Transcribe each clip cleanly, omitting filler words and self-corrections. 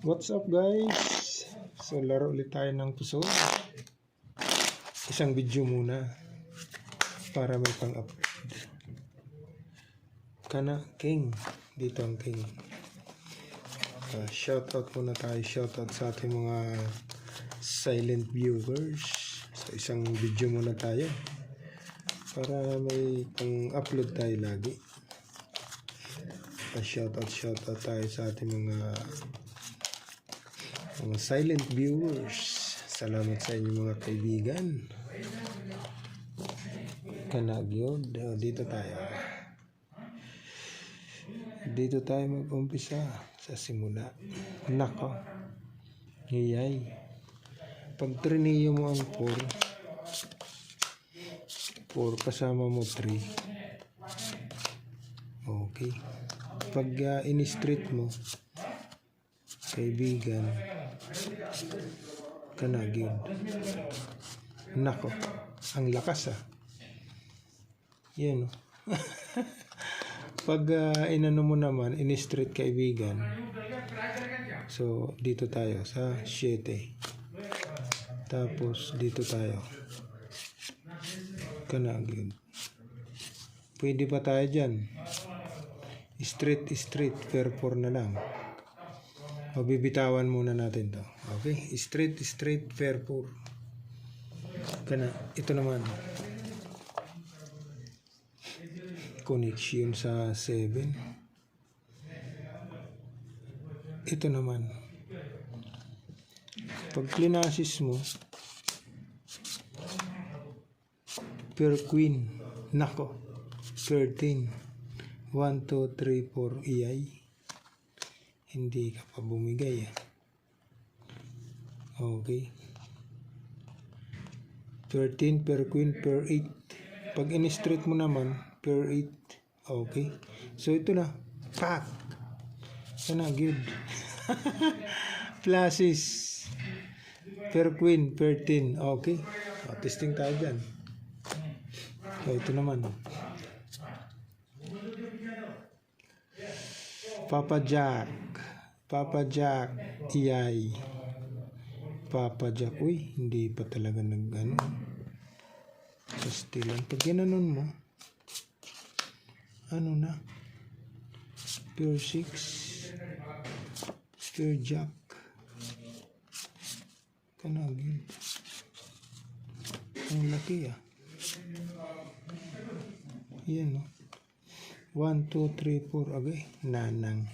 What's up guys? So laro ulit tayo ng puso. Isang video muna para may pang-upload. Kana King. Dito ang King. Shoutout muna tayo. Shoutout sa ating mga silent viewers. So isang video muna tayo para may pang-upload tayo lagi. Shoutout tayo sa ating mga silent viewers. Salamat sa inyo mga kaibigan. Kanagyod. Dito tayo mag-umpisa sa simula. Nako. Hiyay. Pag triniyo mo ang 4 kasama mo 3. Okay. Pag in-street mo, kaibigan, kanagin. Nako, ang lakas Yan Pag inano mo naman, in-street kaibigan, so dito tayo sa 7. Tapos dito tayo. Kanagin. Pwede pa tayo dyan. Street, pair 4 na lang. Mabibitawan muna natin to. Okay? Street, pair 4. Kana, ito naman. Connection sa 7. Ito naman. Pag klinasis mo, pair queen. Nako. 13. 1, 2, 3, 4, iyay. Hindi ka pa bumigay. Okay. 13 per queen per 8. Pag in-street mo naman, per 8. Okay. So ito na. Pack. Sana good. Pluses. Per queen, per 10. Okay. Testing tayo dyan. So ito naman. Papa Jack, iyay. Papa Jack, uy, hindi pa talaga nag-ano. Pastilan. Pag ginanon mo, ano na? Pure 6. Pure Jack. Kanagin. Ang laki Yan 1, 2, 3, 4. Okay. Nanang.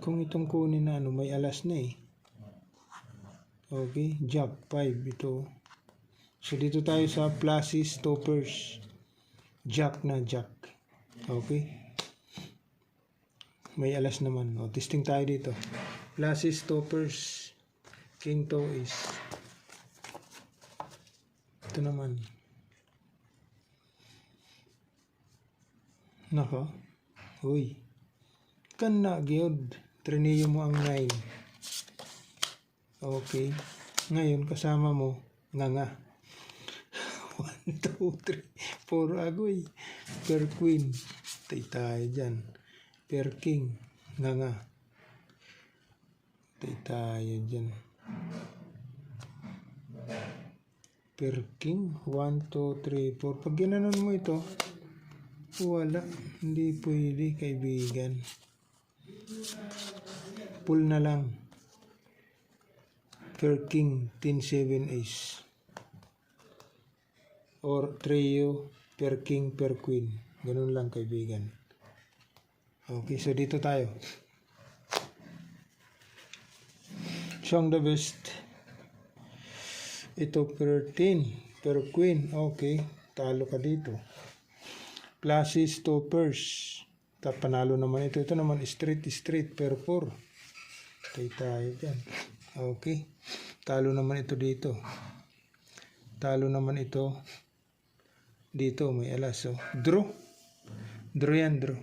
Kung itong kunin na may alas na Okay. Jack 5 ito. So dito tayo sa pluses, toppers. Jack na Jack. Okay. May alas naman. Testing tayo dito. Pluses, toppers. King to is. Ito naman. Nako. Uy. Kanagyod. Triniyo mo ang 9. Okay. Ngayon, kasama mo, nga. 1, 2, 3, 4, agoy. Per queen. Tayo dyan. Per king. Nga. Tayo dyan. Per king. 1, 2, 3, 4. Pag ginanon mo ito, wala. Hindi pwede, kaibigan. Pull na lang. Per king, 10-7 ace. Or trio, per king, per queen. Ganun lang, kaibigan. Okay, so dito tayo. Siyang the best. Ito per 10, per queen. Okay, talo ka dito. Pluses, toppers. Panalo naman ito. Ito naman street, per 4. Tayo dyan. Okay. Talo naman ito dito. Talo naman ito dito. May alas. Draw. Draw yan, draw.